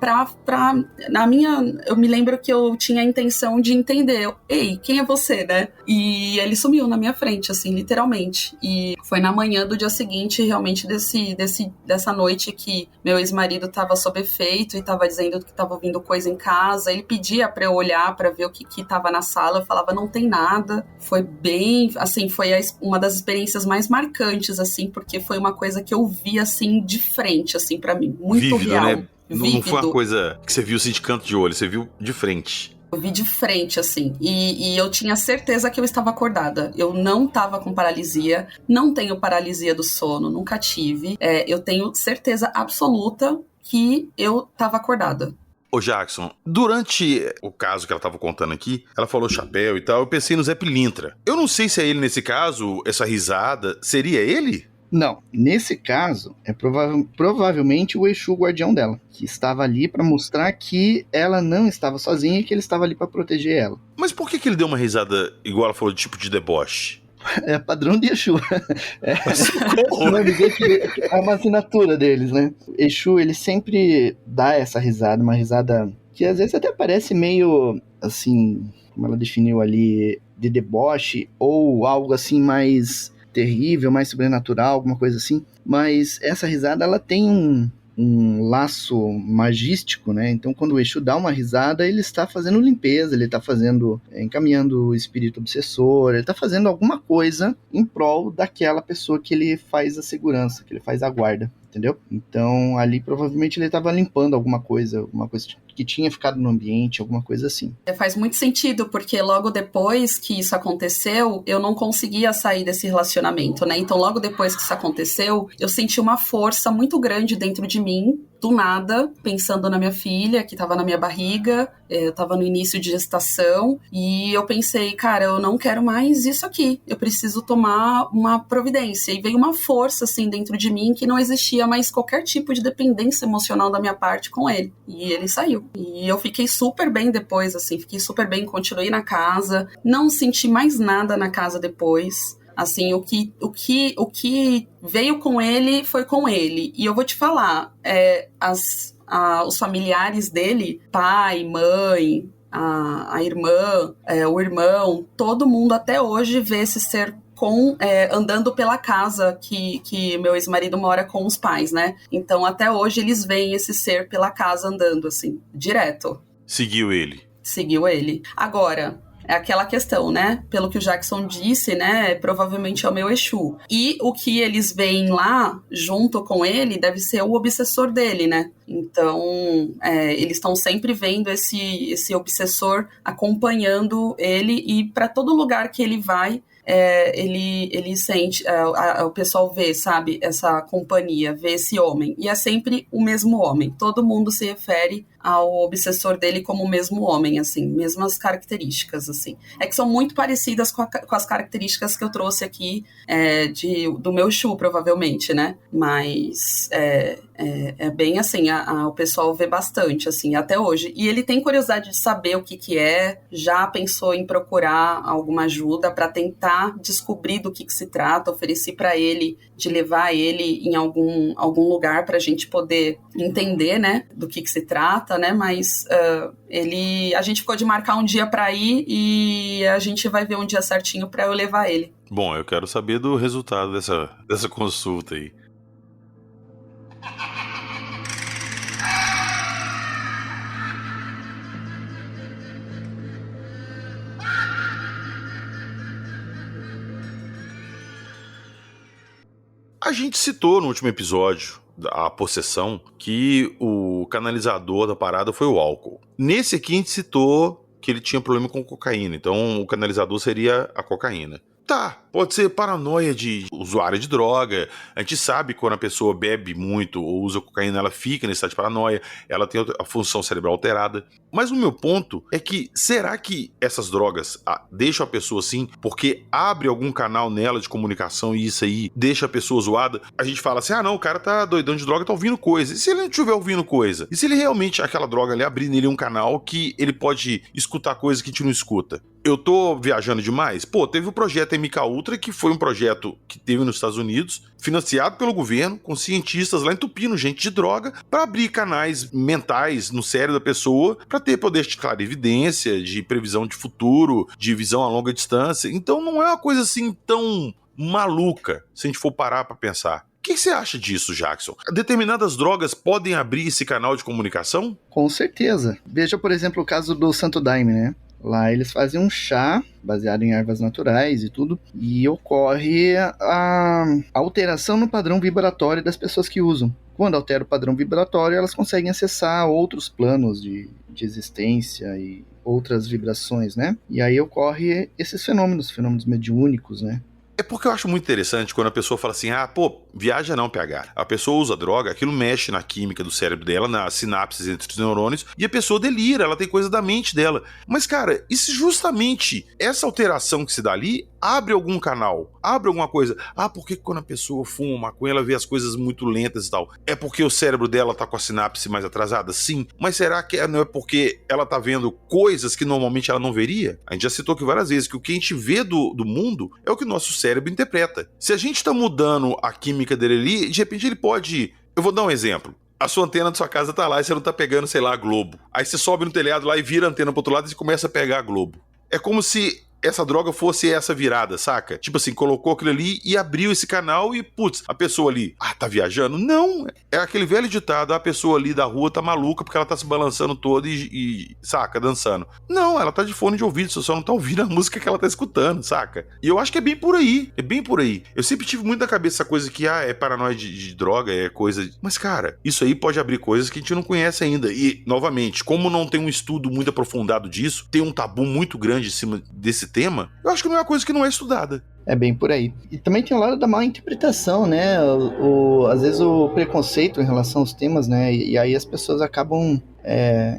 eu me lembro que eu tinha a intenção de entender, ei, quem é você, né? E ele sumiu na minha frente, assim, literalmente. E foi na manhã do dia seguinte, realmente, dessa noite que meu ex-marido tava sob efeito e tava dizendo que tava ouvindo coisa em casa. Ele pedia pra eu olhar pra ver o que tava na sala. Eu falava, não tem nada. Foi bem, assim, foi uma das experiências mais marcantes, assim, porque foi uma coisa que eu vi, assim, de frente, assim, pra mim. Muito vívido, real. Né? Não foi uma coisa que você viu assim de canto de olho, você viu de frente. Eu vi de frente, assim, e eu tinha certeza que eu estava acordada. Eu não estava com paralisia, não tenho paralisia do sono, nunca tive. Eu tenho certeza absoluta que eu estava acordada. Ô Jackson, durante o caso que ela tava contando aqui, ela falou chapéu e tal, eu pensei no Zé Pilintra. Eu não sei se é ele nesse caso, essa risada, seria ele? Não, nesse caso, é provavelmente o Exu guardião dela, que estava ali pra mostrar que ela não estava sozinha e que ele estava ali pra proteger ela. Mas por que ele deu uma risada, igual ela falou, de tipo de deboche? É padrão de Exu. É uma assinatura deles, né? Exu, ele sempre dá essa risada, uma risada que às vezes até parece meio, assim, como ela definiu ali, de deboche, ou algo assim mais terrível, mais sobrenatural, alguma coisa assim. Mas essa risada, ela tem um laço magístico, né? Então, quando o Exu dá uma risada, ele está fazendo limpeza, ele está encaminhando o espírito obsessor, ele está fazendo alguma coisa em prol daquela pessoa que ele faz a segurança, que ele faz a guarda, entendeu? Então, ali provavelmente ele estava limpando alguma coisa que tinha ficado no ambiente, alguma coisa assim. Faz muito sentido, porque logo depois que isso aconteceu, eu não conseguia sair desse relacionamento, né? Então, logo depois que isso aconteceu, eu senti uma força muito grande dentro de mim, do nada, pensando na minha filha, que estava na minha barriga, eu estava no início de gestação, e eu pensei, cara, eu não quero mais isso aqui, eu preciso tomar uma providência. E veio uma força, assim, dentro de mim, que não existia mais qualquer tipo de dependência emocional da minha parte com ele. E ele saiu. E eu fiquei super bem depois, assim, continuei na casa, não senti mais nada na casa depois. Assim, o que veio com ele foi com ele. E eu vou te falar, os familiares dele, pai, mãe, a irmã, o irmão, todo mundo até hoje vê esse ser andando pela casa que meu ex-marido mora com os pais, né? Então, até hoje, eles veem esse ser pela casa andando, assim, direto. Seguiu ele. Seguiu ele. Agora, é aquela questão, né? Pelo que o Jackson disse, né? Provavelmente é o meu Exu. E o que eles veem lá, junto com ele, deve ser o obsessor dele, né? Então, eles estão sempre vendo esse obsessor acompanhando ele, e para todo lugar que ele vai, ele sente, o pessoal vê, sabe, essa companhia, vê esse homem, e é sempre o mesmo homem, todo mundo se refere ao obsessor dele como o mesmo homem, assim, mesmas características, assim, é que são muito parecidas com as características que eu trouxe aqui, do meu Exu, provavelmente, né, mas é bem assim, o pessoal vê bastante, assim, até hoje, e ele tem curiosidade de saber o que é, já pensou em procurar alguma ajuda para tentar descobrir do que se trata, ofereci para ele de levar ele em algum lugar para a gente poder entender, né, do que se trata, né, mas a gente ficou de marcar um dia para ir e a gente vai ver um dia certinho para eu levar ele. Bom, eu quero saber do resultado dessa consulta aí. A gente citou no último episódio, a possessão, que o canalizador da parada foi o álcool. Nesse aqui a gente citou que ele tinha problema com cocaína, então o canalizador seria a cocaína. Tá, pode ser paranoia de usuário de droga. A gente sabe que quando a pessoa bebe muito ou usa cocaína, ela fica nesse estado de paranoia, ela tem a função cerebral alterada. Mas o meu ponto é que, será que essas drogas deixam a pessoa assim porque abre algum canal nela de comunicação e isso aí deixa a pessoa zoada? A gente fala assim, não, o cara tá doidão de droga, tá ouvindo coisa. E se ele não estiver ouvindo coisa? E se ele realmente, aquela droga ali, abrir nele um canal que ele pode escutar coisas que a gente não escuta? Eu tô viajando demais? Pô, teve o projeto MK Ultra, que foi um projeto que teve nos Estados Unidos, financiado pelo governo, com cientistas lá entupindo gente de droga, para abrir canais mentais no cérebro da pessoa, para ter poder de clarividência, de previsão de futuro, de visão a longa distância. Então não é uma coisa assim tão maluca, se a gente for parar para pensar. O que você acha disso, Jackson? Determinadas drogas podem abrir esse canal de comunicação? Com certeza. Veja, por exemplo, o caso do Santo Daime, né? Lá eles fazem um chá baseado em ervas naturais e tudo, e ocorre a alteração no padrão vibratório das pessoas que usam. Quando altera o padrão vibratório, elas conseguem acessar outros planos de existência e outras vibrações, né? E aí ocorre esses fenômenos mediúnicos, né? É porque eu acho muito interessante quando a pessoa fala assim, viaja não, PH. A pessoa usa droga, aquilo mexe na química do cérebro dela, nas sinapses entre os neurônios, e a pessoa delira, ela tem coisa da mente dela. Mas, cara, e se justamente essa alteração que se dá ali abre algum canal, abre alguma coisa? Porque quando a pessoa fuma maconha, ela vê as coisas muito lentas e tal. É porque o cérebro dela tá com a sinapse mais atrasada? Sim. Mas será que não é porque ela tá vendo coisas que normalmente ela não veria? A gente já citou aqui várias vezes que o que a gente vê do mundo é o que o nosso cérebro interpreta. Se a gente tá mudando a química dele ali, de repente ele pode... Eu vou dar um exemplo. A sua antena da sua casa tá lá e você não tá pegando, sei lá, a Globo. Aí você sobe no telhado lá e vira a antena pro outro lado e você começa a pegar a Globo. É como se essa droga fosse essa virada, saca? Tipo assim, colocou aquilo ali e abriu esse canal e, putz, a pessoa ali, tá viajando? Não, é aquele velho ditado, a pessoa ali da rua tá maluca porque ela tá se balançando toda e saca, dançando. Não, ela tá de fone de ouvido, você só não tá ouvindo a música que ela tá escutando, saca? E eu acho que é bem por aí, Eu sempre tive muito na cabeça essa coisa que, é paranoia de droga, é coisa... Mas, cara, isso aí pode abrir coisas que a gente não conhece ainda. E, novamente, como não tem um estudo muito aprofundado disso, tem um tabu muito grande em cima desse tema, eu acho que não é uma coisa que não é estudada. É bem por aí. E também tem o lado da má interpretação, né? Às vezes o preconceito em relação aos temas, né? E aí as pessoas acabam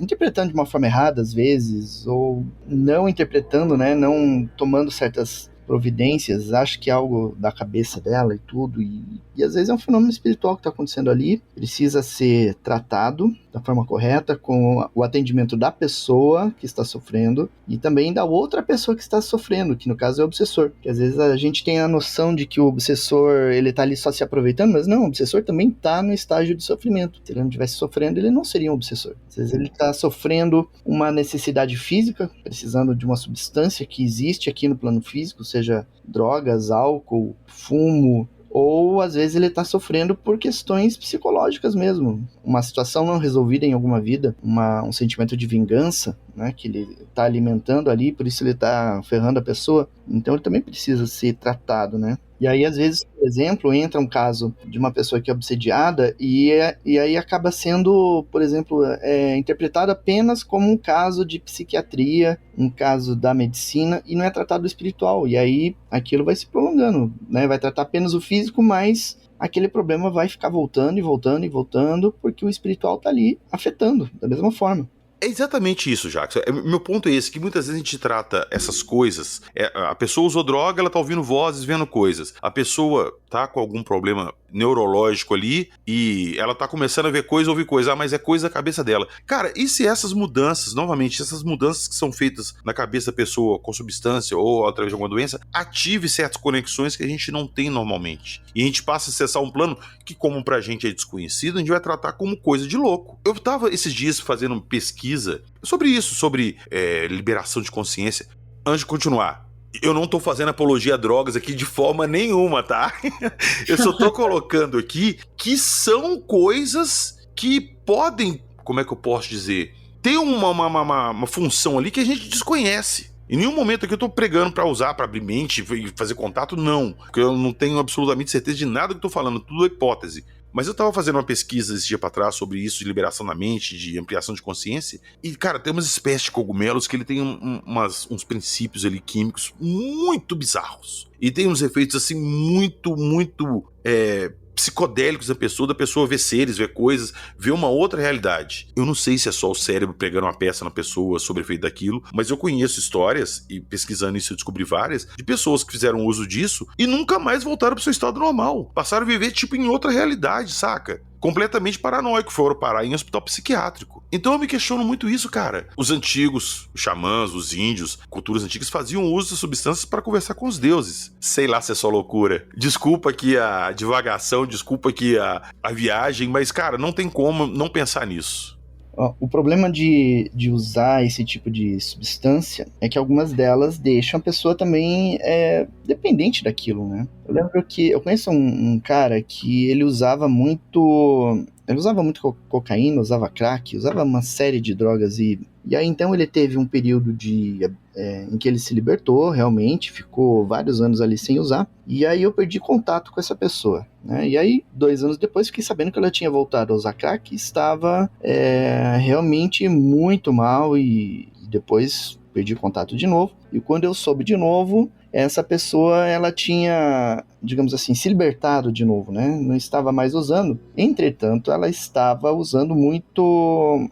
interpretando de uma forma errada, às vezes, ou não interpretando, né? Não tomando certas providências, acha que é algo da cabeça dela e tudo, e às vezes é um fenômeno espiritual que está acontecendo ali, precisa ser tratado da forma correta, com o atendimento da pessoa que está sofrendo, e também da outra pessoa que está sofrendo, que no caso é o obsessor, que às vezes a gente tem a noção de que o obsessor, ele está ali só se aproveitando, mas não, o obsessor também está no estágio de sofrimento. Se ele não estivesse sofrendo, ele não seria um obsessor. Às vezes ele está sofrendo uma necessidade física, precisando de uma substância que existe aqui no plano físico, seja drogas, álcool, fumo, ou às vezes ele está sofrendo por questões psicológicas mesmo, uma situação não resolvida em alguma vida, um sentimento de vingança, né, que ele está alimentando ali, por isso ele está ferrando a pessoa, então ele também precisa ser tratado, né? E aí, às vezes, por exemplo, entra um caso de uma pessoa que é obsediada e aí acaba sendo, por exemplo, interpretado apenas como um caso de psiquiatria, um caso da medicina, e não é tratado espiritual. E aí aquilo vai se prolongando, né? Vai tratar apenas o físico, mas aquele problema vai ficar voltando e voltando e voltando, porque o espiritual está ali afetando da mesma forma. É exatamente isso, Jackson. Meu ponto é esse, que muitas vezes a gente trata essas coisas, a pessoa usou droga, ela tá ouvindo vozes, vendo coisas. A pessoa tá com algum problema neurológico ali e ela tá começando a ver coisa, ouvir coisa, mas é coisa da cabeça dela. Cara, e se essas mudanças, novamente, essas mudanças que são feitas na cabeça da pessoa com substância ou através de alguma doença, ative certas conexões que a gente não tem normalmente. E a gente passa a acessar um plano que, como pra gente é desconhecido, a gente vai tratar como coisa de louco. Eu tava esses dias fazendo pesquisa sobre isso, sobre liberação de consciência. Antes de continuar, eu não tô fazendo apologia a drogas aqui de forma nenhuma, tá? Eu só tô colocando aqui que são coisas que podem, como é que eu posso dizer, ter uma função ali que a gente desconhece. Em nenhum momento aqui eu tô pregando pra usar, pra abrir mente e fazer contato, não. Porque eu não tenho absolutamente certeza de nada que eu tô falando, tudo é hipótese. Mas eu tava fazendo uma pesquisa esse dia pra trás sobre isso, de liberação da mente, de ampliação de consciência, e, cara, tem umas espécies de cogumelos que ele tem uns princípios ali químicos muito bizarros. E tem uns efeitos, assim, muito psicodélicos da pessoa ver seres, ver coisas, ver uma outra realidade. Eu não sei se é só o cérebro pegando uma peça na pessoa sobre o efeito daquilo, mas eu conheço histórias, e pesquisando isso eu descobri várias, de pessoas que fizeram uso disso e nunca mais voltaram pro seu estado normal. Passaram a viver, tipo, em outra realidade, saca? Completamente paranoico, foram parar em hospital psiquiátrico. Então eu me questiono muito isso, cara. Os antigos, os xamãs, os índios, culturas antigas faziam uso de substâncias para conversar com os deuses. Sei lá se é só loucura. Desculpa aqui a divagação, desculpa aqui a viagem, mas, cara, não tem como não pensar nisso. O problema de usar esse tipo de substância é que algumas delas deixam a pessoa também dependente daquilo, né? Eu lembro que eu conheço um cara que ele usava muito cocaína, usava crack, usava uma série de drogas e aí então ele teve um período em que ele se libertou realmente, ficou vários anos ali sem usar, e aí eu perdi contato com essa pessoa, né? E aí 2 anos depois fiquei sabendo que ela tinha voltado a usar crack e estava realmente muito mal, e depois perdi contato de novo, e quando eu soube de novo, essa pessoa, ela tinha, digamos assim, se libertado de novo, né? Não estava mais usando. Entretanto, ela estava usando muito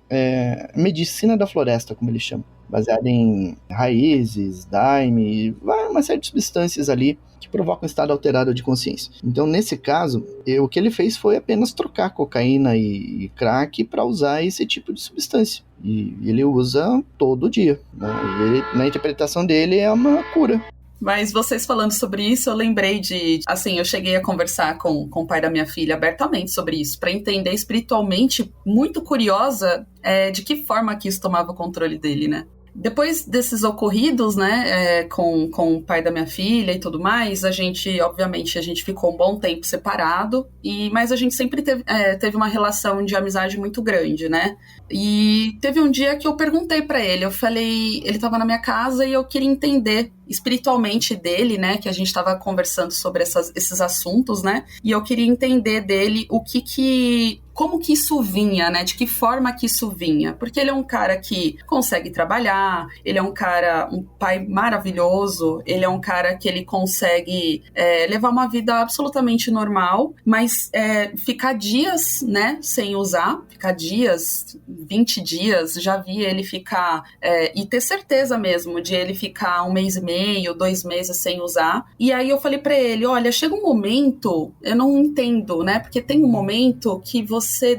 medicina da floresta, como eles chamam. Baseada em raízes, daime, uma série de substâncias ali que provocam um estado alterado de consciência. Então, nesse caso, o que ele fez foi apenas trocar cocaína e crack para usar esse tipo de substância. E ele usa todo dia, né? Na interpretação dele, é uma cura. Mas vocês falando sobre isso, eu lembrei eu cheguei a conversar com o pai da minha filha abertamente sobre isso, para entender espiritualmente, muito curiosa, de que forma que isso tomava o controle dele, né? Depois desses ocorridos, né, com o pai da minha filha e tudo mais, obviamente, a gente ficou um bom tempo separado, mas a gente sempre teve uma relação de amizade muito grande, né? E teve um dia que eu perguntei pra ele, eu falei, ele tava na minha casa e eu queria entender espiritualmente dele, né, que a gente tava conversando sobre esses assuntos, né, e eu queria entender dele como que isso vinha, né, de que forma que isso vinha, porque ele é um cara que consegue trabalhar, ele é um pai maravilhoso, ele é um cara que ele consegue levar uma vida absolutamente normal, mas ficar dias, né, sem usar, ficar dias, 20 dias, já vi ele ficar, e ter certeza mesmo de ele ficar 1 mês e meio, 2 meses sem usar. E aí eu falei pra ele, olha, chega um momento, eu não entendo, né, porque tem um momento que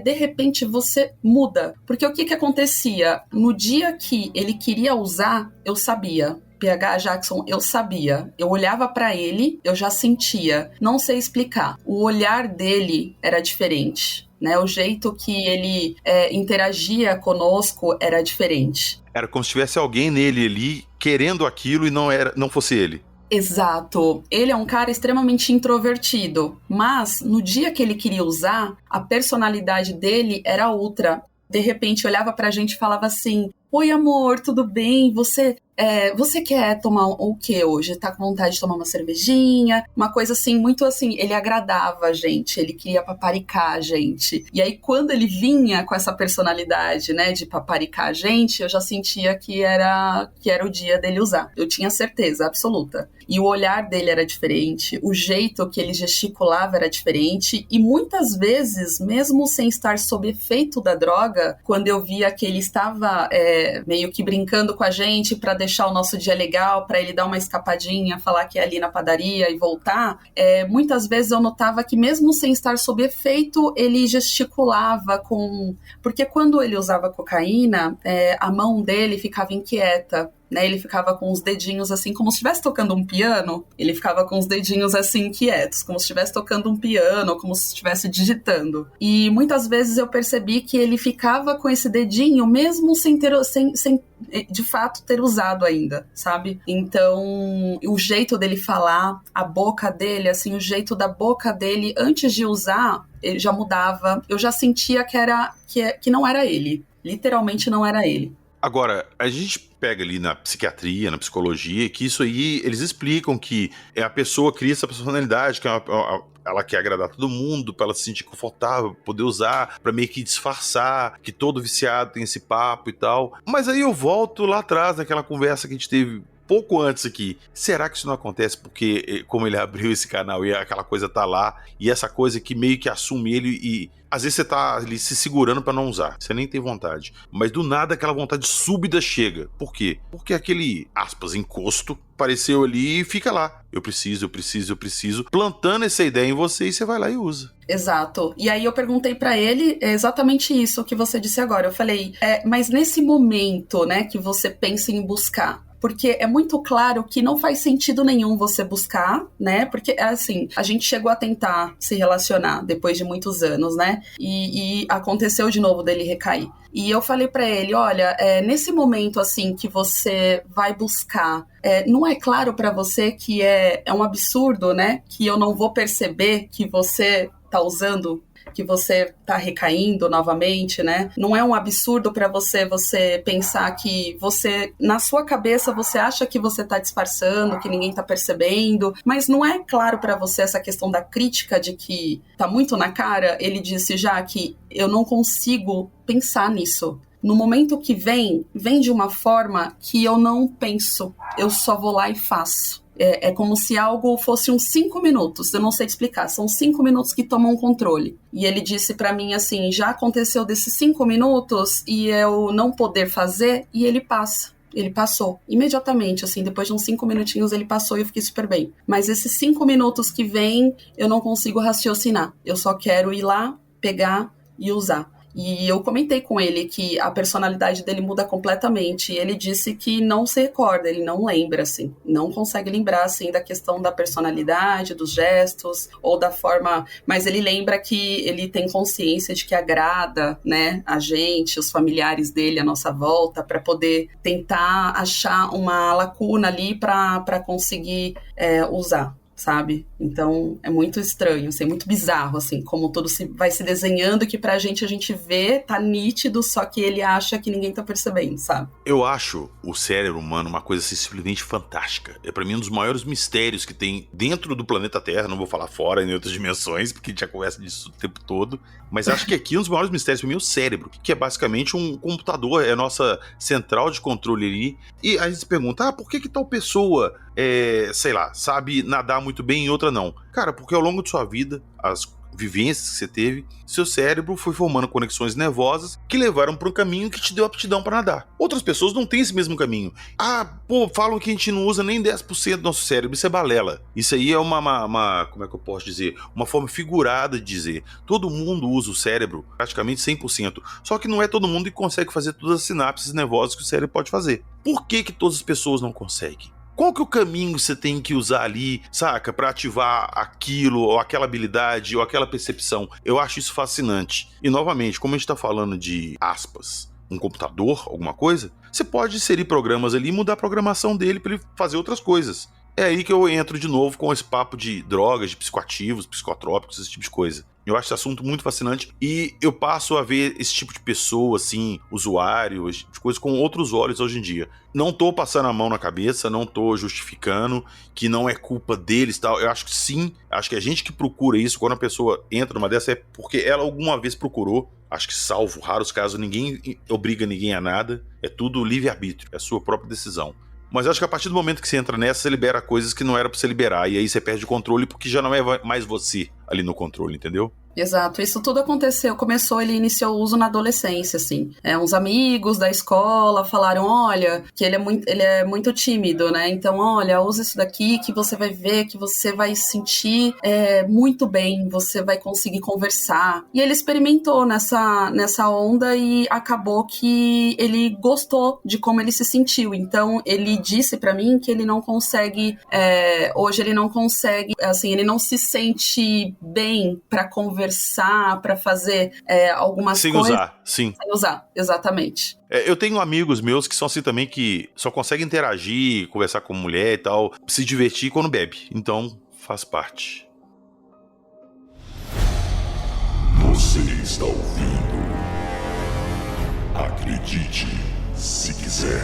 de repente, você muda. Porque o que acontecia? No dia que ele queria usar, eu sabia. PH Jackson, eu sabia. Eu olhava pra ele, eu já sentia. Não sei explicar. O olhar dele era diferente, né? O jeito que ele interagia conosco era diferente. Era como se tivesse alguém nele ali querendo aquilo e não fosse ele. Exato. Ele é um cara extremamente introvertido, mas no dia que ele queria usar, a personalidade dele era outra. De repente olhava pra gente e falava assim, oi amor, tudo bem? Você quer tomar o que hoje? Tá com vontade de tomar uma cervejinha? Uma coisa assim, muito assim, ele agradava a gente, ele queria paparicar a gente. E aí quando ele vinha com essa personalidade, né, de paparicar a gente, eu já sentia que era o dia dele usar. Eu tinha certeza absoluta. E o olhar dele era diferente, o jeito que ele gesticulava era diferente, e muitas vezes, mesmo sem estar sob efeito da droga, quando eu via que ele estava meio que brincando com a gente para deixar o nosso dia legal, para ele dar uma escapadinha, falar que é ali na padaria e voltar, muitas vezes eu notava que mesmo sem estar sob efeito, ele gesticulava porque quando ele usava cocaína, a mão dele ficava inquieta, né? Ele ficava com os dedinhos assim, como se estivesse tocando um piano, ele ficava com os dedinhos assim inquietos, como se estivesse tocando um piano, como se estivesse digitando. E muitas vezes eu percebi que ele ficava com esse dedinho mesmo sem de fato ter usado ainda, sabe? Então, o jeito dele falar, a boca dele, assim, o jeito da boca dele antes de usar, ele já mudava. Eu já sentia que não era ele. Literalmente não era ele. Agora, a gente pega ali na psiquiatria, na psicologia, que isso aí, eles explicam que a pessoa cria essa personalidade, que ela quer agradar todo mundo, pra ela se sentir confortável, poder usar, pra meio que disfarçar, que todo viciado tem esse papo e tal. Mas aí eu volto lá atrás, naquela conversa que a gente teve pouco antes aqui. Será que isso não acontece porque, como ele abriu esse canal e aquela coisa tá lá, e essa coisa que meio que assume ele e às vezes você tá ali se segurando pra não usar, você nem tem vontade, mas do nada aquela vontade súbita chega. Por quê? Porque aquele, aspas, encosto apareceu ali e fica lá. Eu preciso, plantando essa ideia em você, e você vai lá e usa. Exato. E aí eu perguntei pra ele exatamente isso que você disse agora. Eu falei, mas nesse momento, né, que você pensa em buscar, porque é muito claro que não faz sentido nenhum você buscar, né? Porque, assim, a gente chegou a tentar se relacionar depois de muitos anos, né? E aconteceu de novo dele recair. E eu falei pra ele, olha, nesse momento, assim, que você vai buscar, não é claro pra você que é um absurdo, né? Que eu não vou perceber que você tá usando, que você tá recaindo novamente, né? Não é um absurdo pra você pensar que você, na sua cabeça, você acha que você tá disfarçando, que ninguém tá percebendo, mas não é claro pra você essa questão da crítica de que tá muito na cara. Ele disse já que eu não consigo pensar nisso. No momento que vem de uma forma que eu não penso, eu só vou lá e faço. É como se algo fosse uns 5 minutos, eu não sei te explicar, são 5 minutos que tomam controle. E ele disse pra mim assim, já aconteceu desses 5 minutos e eu não poder fazer, e ele passa. Ele passou, imediatamente, assim, depois de uns 5 minutinhos ele passou e eu fiquei super bem. Mas esses 5 minutos que vem, eu não consigo raciocinar, eu só quero ir lá, pegar e usar. E eu comentei com ele que a personalidade dele muda completamente. E ele disse que não se recorda, ele não lembra, assim. Não consegue lembrar, assim, da questão da personalidade, dos gestos, ou da forma... Mas ele lembra que ele tem consciência de que agrada, né, a gente, os familiares dele, a nossa volta, para poder tentar achar uma lacuna ali para conseguir usar. Sabe? Então é muito estranho, assim, muito bizarro, assim, como tudo vai se desenhando, que pra gente a gente vê, tá nítido, só que ele acha que ninguém tá percebendo, sabe? Eu acho o cérebro humano uma coisa assim, simplesmente fantástica. É pra mim um dos maiores mistérios que tem dentro do planeta Terra, não vou falar fora, em outras dimensões, porque a gente já conversa disso o tempo todo, mas acho que aqui um dos maiores mistérios pra mim é o cérebro, que é basicamente um computador, é a nossa central de controle ali, e aí se pergunta, por que tal pessoa sei lá, sabe nadar muito bem e outra não? Cara, porque ao longo de sua vida, as vivências que você teve, seu cérebro foi formando conexões nervosas que levaram para um caminho que te deu aptidão para nadar. Outras pessoas não têm esse mesmo caminho. Falam que a gente não usa nem 10% do nosso cérebro, isso é balela. Isso aí é uma como é que eu posso dizer? Uma forma figurada de dizer. Todo mundo usa o cérebro praticamente 100%, só que não é todo mundo que consegue fazer todas as sinapses nervosas que o cérebro pode fazer. Por que todas as pessoas não conseguem? Qual que é o caminho que você tem que usar ali, saca, pra ativar aquilo, ou aquela habilidade, ou aquela percepção? Eu acho isso fascinante. E, novamente, como a gente tá falando de, aspas, um computador, alguma coisa, você pode inserir programas ali e mudar a programação dele pra ele fazer outras coisas. É aí que eu entro de novo com esse papo de drogas, de psicoativos, psicotrópicos, esse tipo de coisa. Eu acho esse assunto muito fascinante e eu passo a ver esse tipo de pessoa, assim, usuário, esse tipo de coisa, com outros olhos hoje em dia. Não tô passando a mão na cabeça, não tô justificando que não é culpa deles e tal. Eu acho que sim, acho que a gente que procura isso, quando a pessoa entra numa dessa, é porque ela alguma vez procurou. Acho que, salvo raros casos, ninguém obriga ninguém a nada. É tudo livre-arbítrio, é a sua própria decisão. Mas acho que a partir do momento que você entra nessa, você libera coisas que não era pra você liberar. E aí você perde o controle porque já não é mais você ali no controle, entendeu? Exato, isso tudo ele iniciou o uso na adolescência, assim. Uns amigos da escola falaram, olha, que ele é muito tímido, né? Então, olha, usa isso daqui que você vai ver, que você vai sentir muito bem, você vai conseguir conversar. E ele experimentou nessa onda e acabou que ele gostou de como ele se sentiu. Então, ele disse pra mim que ele não consegue, hoje ele não consegue, assim, ele não se sente bem pra conversar, para fazer algumas coisas. Sem usar, sim. Sem usar, exatamente. Eu tenho amigos meus que são assim também, que só conseguem interagir, conversar com mulher e tal, se divertir quando bebe. Então, faz parte. Você está ouvindo? Acredite se quiser.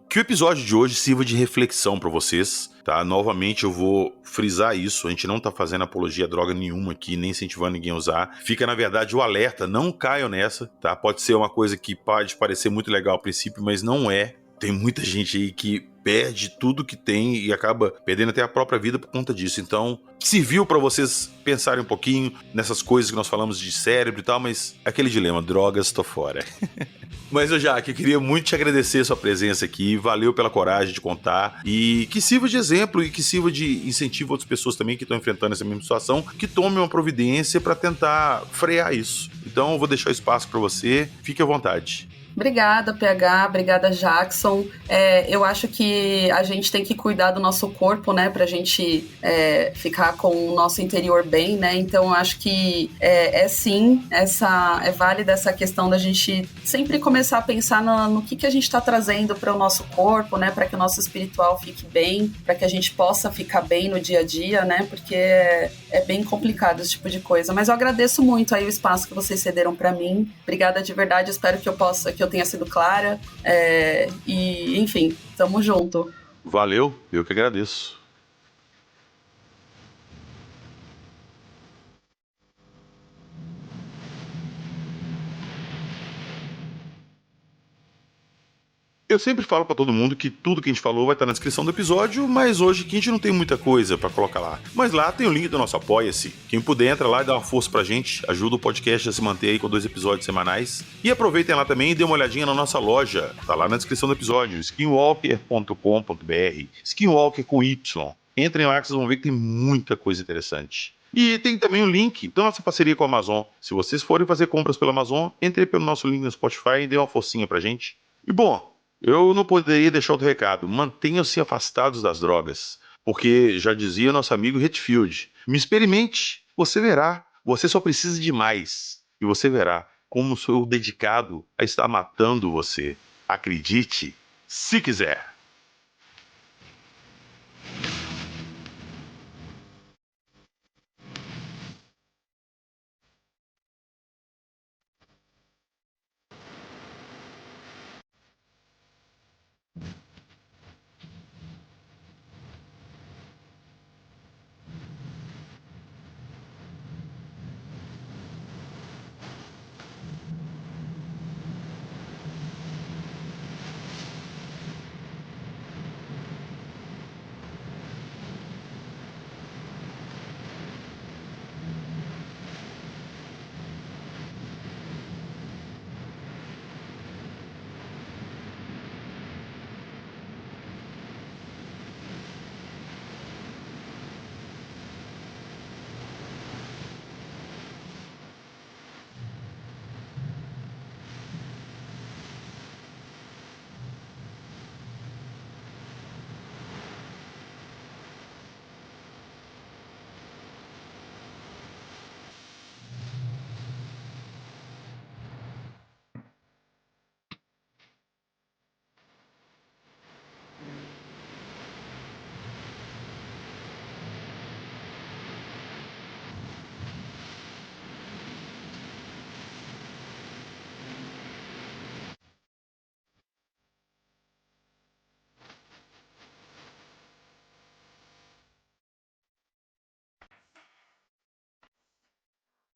Que o episódio de hoje sirva de reflexão para vocês, tá? Novamente eu vou frisar isso, a gente não tá fazendo apologia a droga nenhuma aqui, nem incentivando ninguém a usar. Fica, na verdade, o alerta, não caiam nessa, tá? Pode ser uma coisa que pode parecer muito legal ao princípio, mas não é. Tem muita gente aí que perde tudo que tem e acaba perdendo até a própria vida por conta disso. Então, serviu para vocês pensarem um pouquinho nessas coisas que nós falamos de cérebro e tal, mas aquele dilema, drogas, tô fora. Mas, Jaque, eu queria muito te agradecer a sua presença aqui, valeu pela coragem de contar e que sirva de exemplo e que sirva de incentivo a outras pessoas também que estão enfrentando essa mesma situação, que tomem uma providência para tentar frear isso. Então, eu vou deixar o espaço para você, fique à vontade. Obrigada, PH, obrigada, Jackson. Eu acho que a gente tem que cuidar do nosso corpo, né, pra gente ficar com o nosso interior bem, né, então eu acho que sim, é válida essa questão da gente sempre começar a pensar no que a gente está trazendo para o nosso corpo, né, para que o nosso espiritual fique bem, para que a gente possa ficar bem no dia a dia, né, porque é bem complicado esse tipo de coisa, mas eu agradeço muito aí o espaço que vocês cederam para mim, obrigada de verdade, espero que eu tenha sido clara, e enfim, tamo junto. Valeu, eu que agradeço. Eu sempre falo pra todo mundo que tudo que a gente falou vai estar na descrição do episódio, mas hoje aqui a gente não tem muita coisa pra colocar lá. Mas lá tem o link do nosso Apoia-se. Quem puder, entra lá e dá uma força pra gente, ajuda o podcast a se manter aí com 2 episódios semanais. E aproveitem lá também e dê uma olhadinha na nossa loja. Tá lá na descrição do episódio, skinwalker.com.br. Skinwalker com Y. Entrem lá que vocês vão ver que tem muita coisa interessante. E tem também o link da nossa parceria com a Amazon. Se vocês forem fazer compras pela Amazon, entrem pelo nosso link no Spotify e dê uma forcinha pra gente. E bom, eu não poderia deixar outro recado. Mantenham-se afastados das drogas. Porque, já dizia nosso amigo Hetfield, me experimente, você verá. Você só precisa de mais. E você verá como sou dedicado a estar matando você. Acredite, se quiser.